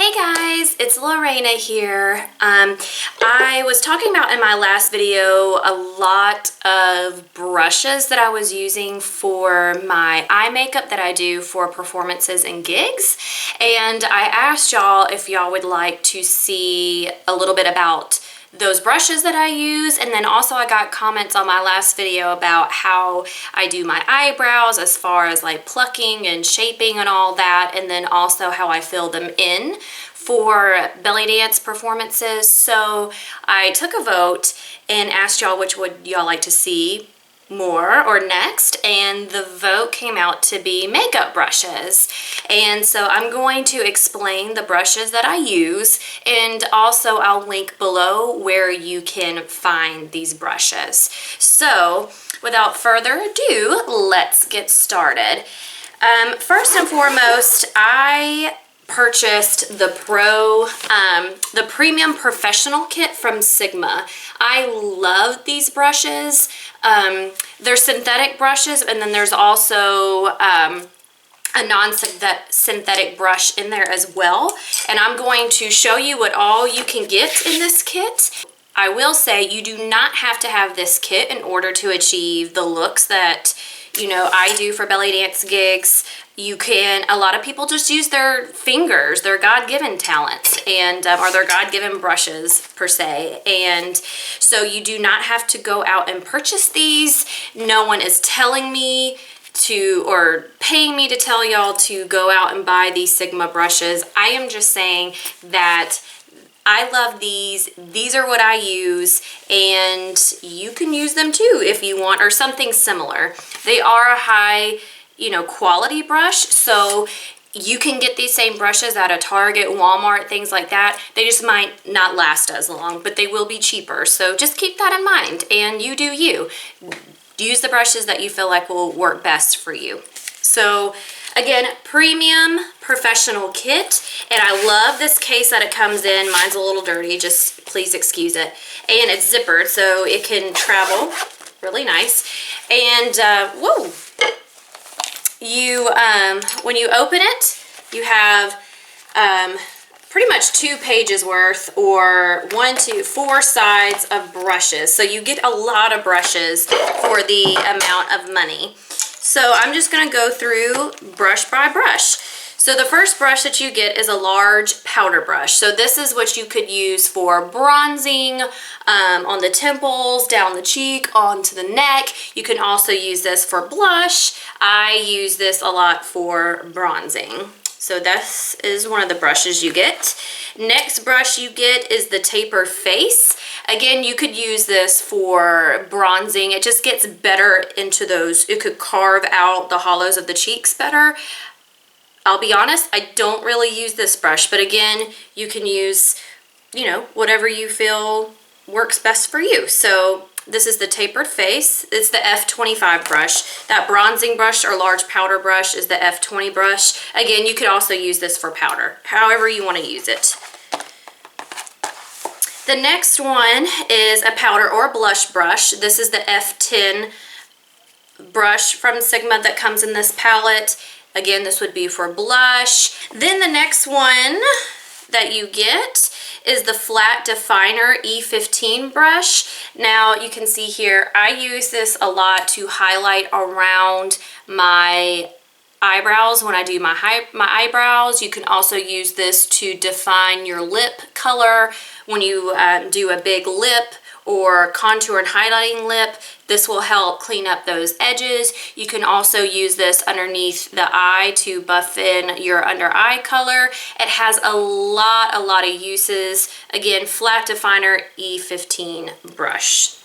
Hey guys, it's Larena here. I was talking about in my last video a lot of brushes that I was using for my eye makeup that I do for performances and gigs. And I asked y'all if y'all would like to see a little bit about those brushes that I use, and then also I got comments on my last video about how I do my eyebrows as far as like plucking and shaping and all that, and then also how I fill them in for belly dance performances. So I took a vote and asked y'all which would y'all like to see more or next, and the vote came out to be makeup brushes. And so I'm going to explain the brushes that I use, and also I'll link below where you can find these brushes. So without further ado, let's get started. First and foremost, I purchased the Premium Professional Kit from Sigma. I love these brushes. They're synthetic brushes, and then there's also a non-synthetic brush in there as well. And I'm going to show you what all you can get in this kit. I will say you do not have to have this kit in order to achieve the looks that, you know, I do for belly dance gigs. You can, a lot of people just use their fingers, their God-given talents, and or their God-given brushes per se. And so you do not have to go out and purchase these. No one is telling me to, or paying me to tell y'all to go out and buy these Sigma brushes. I am just saying that I love these. These are what I use, and you can use them too if you want, or something similar. They are a high, quality brush, so you can get these same brushes at a Target, Walmart, things like that. They just might not last as long, but they will be cheaper. So just keep that in mind, and you do you. Use the brushes that you feel like will work best for you. So again, Premium Professional Kit, and I love this case that it comes in. Mine's a little dirty, just please excuse it. And it's zippered, so it can travel really nice. And whoa, when you open it, you have pretty much 2 pages worth, or 4 sides of brushes. So you get a lot of brushes for the amount of money. So I'm just going to go through brush by brush. So the first brush that you get is a large powder brush. So this is what you could use for bronzing on the temples, down the cheek, onto the neck. You can also use this for blush. I use this a lot for bronzing. So this is one of the brushes you get. Next brush you get is the tapered face. Again, you could use this for bronzing. It just gets better into those. It could carve out the hollows of the cheeks better. I'll be honest, I don't really use this brush, but again, you can use, whatever you feel works best for you. So this is the tapered face. It's the F25 brush. That bronzing brush or large powder brush is the F20 brush. Again, you could also use this for powder, however you want to use it. The next one is a powder or blush brush. This is the F10 brush from Sigma that comes in this palette. Again, this would be for blush. Then the next one that you get is the Flat Definer E15 brush. Now you can see here, I use this a lot to highlight around my eyebrows when I do my eyebrows. You can also use this to define your lip color when you do a big lip or contour and highlighting lip. This will help clean up those edges. You can also use this underneath the eye to buff in your under eye color. It has a lot of uses. Again, Flat Definer E15 brush.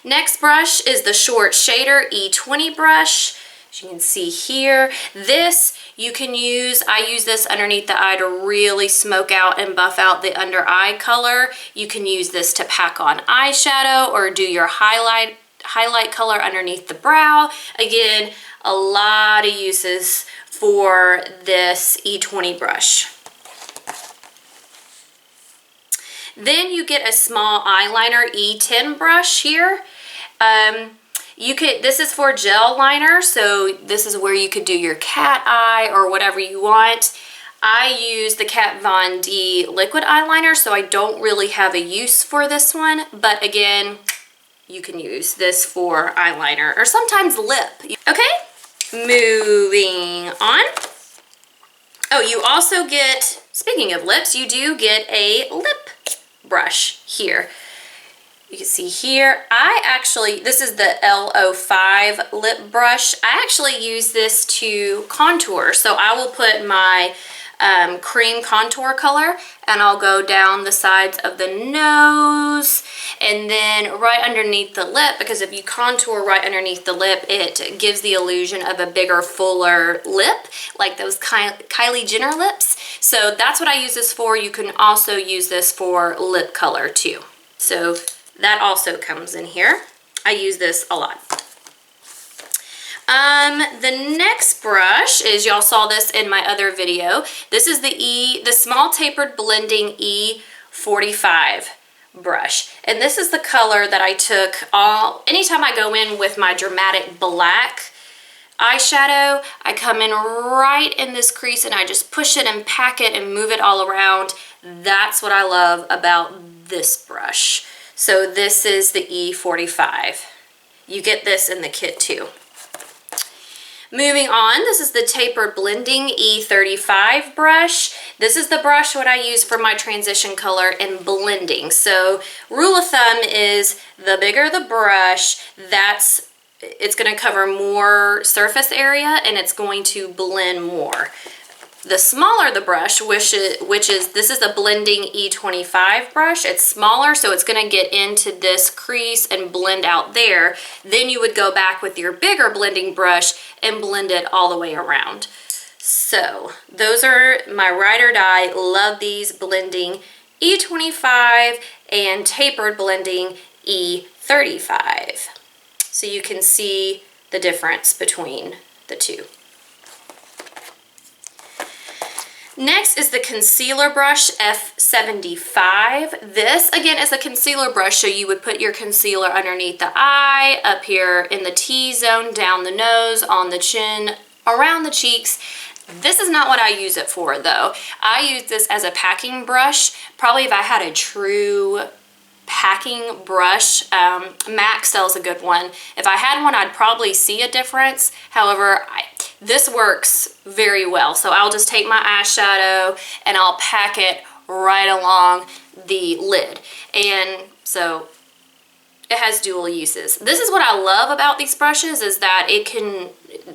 Next brush is the Short Shader E20 brush. As you can see here, this you can use, I use this underneath the eye to really smoke out and buff out the under eye color. You can use this to pack on eyeshadow or do your highlight color underneath the brow. Again, a lot of uses for this E20 brush. Then you get a small eyeliner E10 brush here. This is for gel liner, so this is where you could do your cat eye or whatever you want. I use the Kat Von D liquid eyeliner, so I don't really have a use for this one, but again, you can use this for eyeliner or sometimes lip. Okay, moving on. Oh, you also get, speaking of lips, you do get a lip brush here. You can see here, this is the L05 lip brush. I actually use this to contour. So I will put my cream contour color and I'll go down the sides of the nose and then right underneath the lip, because if you contour right underneath the lip, it gives the illusion of a bigger, fuller lip, like those Kylie Jenner lips. So that's what I use this for. You can also use this for lip color too. So that also comes in here. I use this a lot. The next brush is, y'all saw this in my other video. This is the Small Tapered Blending E45 brush. And this is the color that I took anytime I go in with my dramatic black eyeshadow, I come in right in this crease and I just push it and pack it and move it all around. That's what I love about this brush. So this is the E45. You get this in the kit too. Moving on, this is the Tapered Blending E35 brush. This is the brush what I use for my transition color and blending. So rule of thumb is the bigger the brush, it's going to cover more surface area and it's going to blend more. The smaller the brush, this is the Blending E25 brush. It's smaller, so it's going to get into this crease and blend out there. Then you would go back with your bigger blending brush and blend it all the way around. So those are my ride or die. Love these, Blending E25 and Tapered Blending E35. So you can see the difference between the two. Next is the concealer brush F75. This again is a concealer brush, so you would put your concealer underneath the eye, up here in the T-zone, down the nose, on the chin, around the cheeks. This is not what I use it for though. I use this as a packing brush. Probably if I had a true packing brush, MAC sells a good one. If I had one, I'd probably see a difference. However, this works very well. So I'll just take my eyeshadow and I'll pack it right along the lid. And so it has dual uses. This is what I love about these brushes, is that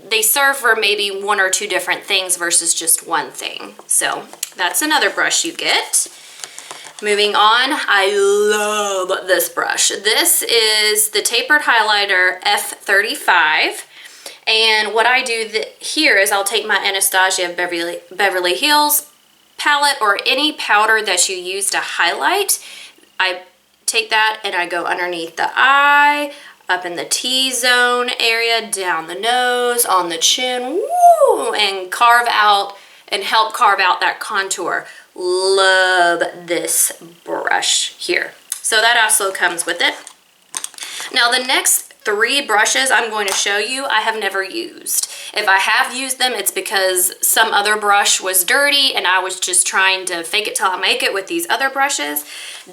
they serve for maybe one or two different things versus just one thing. So that's another brush you get. Moving on, I love this brush. This is the Tapered Highlighter F35. And what I do here is I'll take my Anastasia Beverly Hills palette or any powder that you use to highlight. I take that and I go underneath the eye, up in the T-zone area, down the nose, on the chin, woo, and carve out and help carve out that contour. Love this brush here. So that also comes with it. Now the next three brushes I'm going to show you, I have never used. If I have used them, it's because some other brush was dirty and I was just trying to fake it till I make it with these other brushes.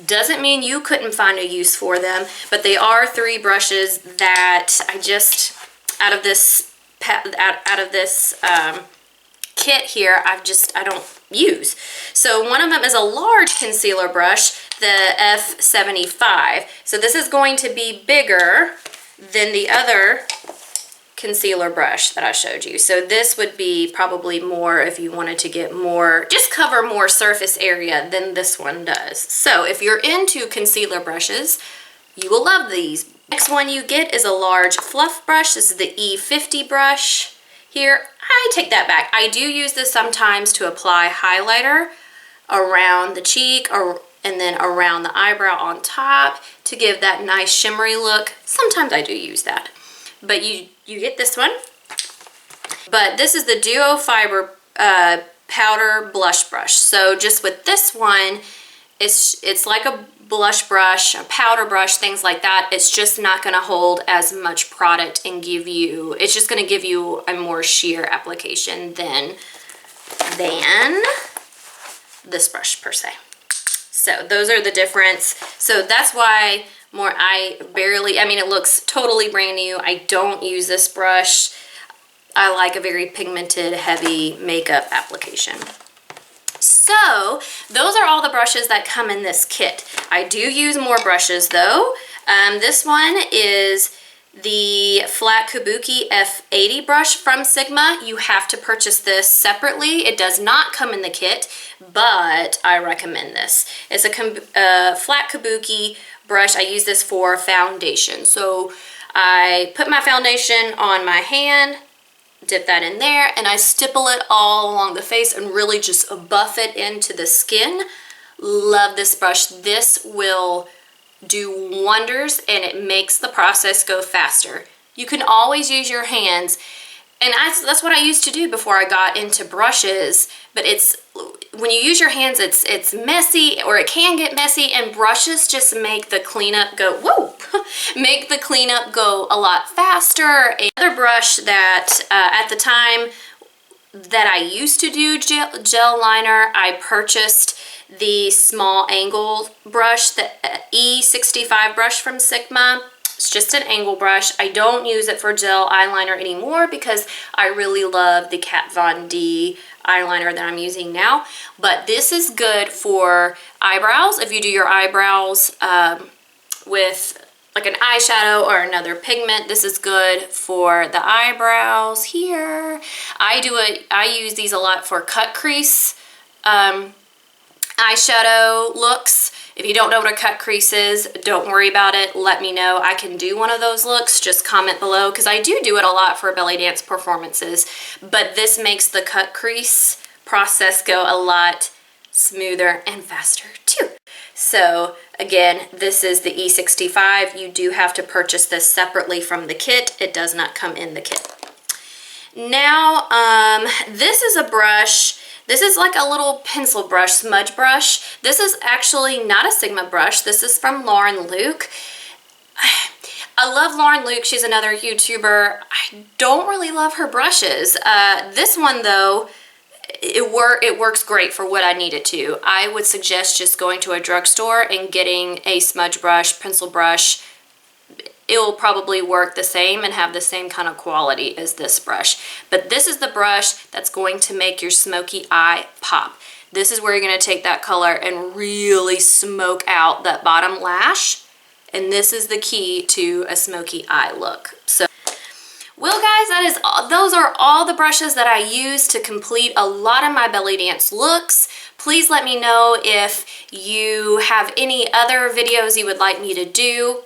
Doesn't mean you couldn't find a use for them, but they are three brushes that I just, out of this kit here, I don't use. So one of them is a large concealer brush, the F75. So this is going to be bigger than the other concealer brush that I showed you. So this would be probably more if you wanted to get more, just cover more surface area than this one does. So if you're into concealer brushes, you will love these. Next one you get is a large fluff brush. This is the E50 brush. Here, I take that back. I do use this sometimes to apply highlighter around the cheek and then around the eyebrow on top to give that nice shimmery look. Sometimes I do use that. But you get this one. But this is the Duo Fiber Powder Blush Brush. So just with this one, it's like a blush brush, a powder brush, things like that. It's just not going to hold as much product and it's just going to give you a more sheer application than than this brush per se. So those are the difference. So that's why I mean, it looks totally brand new. I don't use this brush. I like a very pigmented, heavy makeup application. So those are all the brushes that come in this kit. I do use more brushes though. This one is the flat Kabuki F80 brush from Sigma. You have to purchase this separately. It does not come in the kit, but I recommend this. It's a flat Kabuki brush. I use this for foundation. So I put my foundation on my hand, dip that in there, and I stipple it all along the face and really just buff it into the skin. Love this brush. This will do wonders and it makes the process go faster. You can always use your hands, and that's what I used to do before I got into brushes, but when you use your hands, it's messy, or it can get messy, and brushes just make the cleanup go, whoa, make the cleanup go a lot faster. Another brush that at the time that I used to do gel liner, I purchased the small angle brush, the E65 brush from Sigma. It's just an angle brush. I don't use it for gel eyeliner anymore because I really love the Kat Von D eyeliner that I'm using now. But this is good for eyebrows. If you do your eyebrows with like an eyeshadow or another pigment, this is good for the eyebrows here. I use these a lot for cut crease eyeshadow looks. If you don't know what a cut crease is, don't worry about it. Let me know. I can do one of those looks. Just comment below, because I do it a lot for BellyDance performances. But this makes the cut crease process go a lot smoother and faster too. So again, this is the E65. You do have to purchase this separately from the kit. It does not come in the kit. Now, this is a brush. This is like a little pencil brush, smudge brush. This is actually not a Sigma brush. This is from Lauren Luke. I love Lauren Luke. She's another YouTuber. I don't really love her brushes. This one though, it works great for what I need it to. I would suggest just going to a drugstore and getting a smudge brush, pencil brush. It will probably work the same and have the same kind of quality as this brush. But this is the brush that's going to make your smoky eye pop. This is where you're going to take that color and really smoke out that bottom lash. And this is the key to a smoky eye look. So, well guys, those are all the brushes that I use to complete a lot of my BellyDance looks. Please let me know if you have any other videos you would like me to do.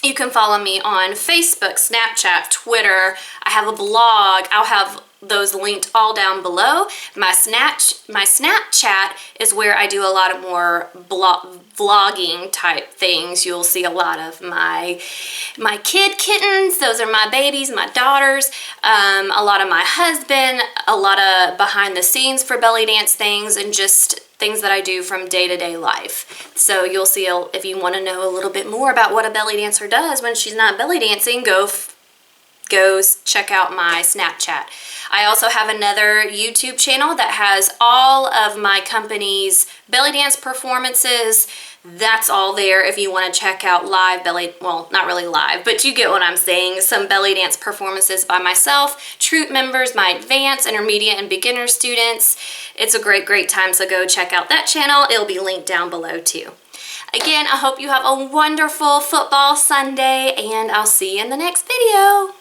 You can follow me on Facebook, Snapchat, Twitter. I have a blog. I'll have those linked all down below. My Snapchat is where I do a lot of more vlogging type things. You'll see a lot of my kittens. Those are my babies, my daughters. A lot of my husband. A lot of behind the scenes for BellyDance things, and just things that I do from day-to-day life. So you'll see, if you want to know a little bit more about what a belly dancer does when she's not belly dancing, go check out my Snapchat. I also have another YouTube channel that has all of my company's belly dance performances. That's all there if you want to check out live well, not really live, but you get what I'm saying. Some belly dance performances by myself, troupe members, my advanced, intermediate, and beginner students. It's a great time, so go check out that channel. It'll be linked down below too. Again, I hope you have a wonderful football Sunday, and I'll see you in the next video.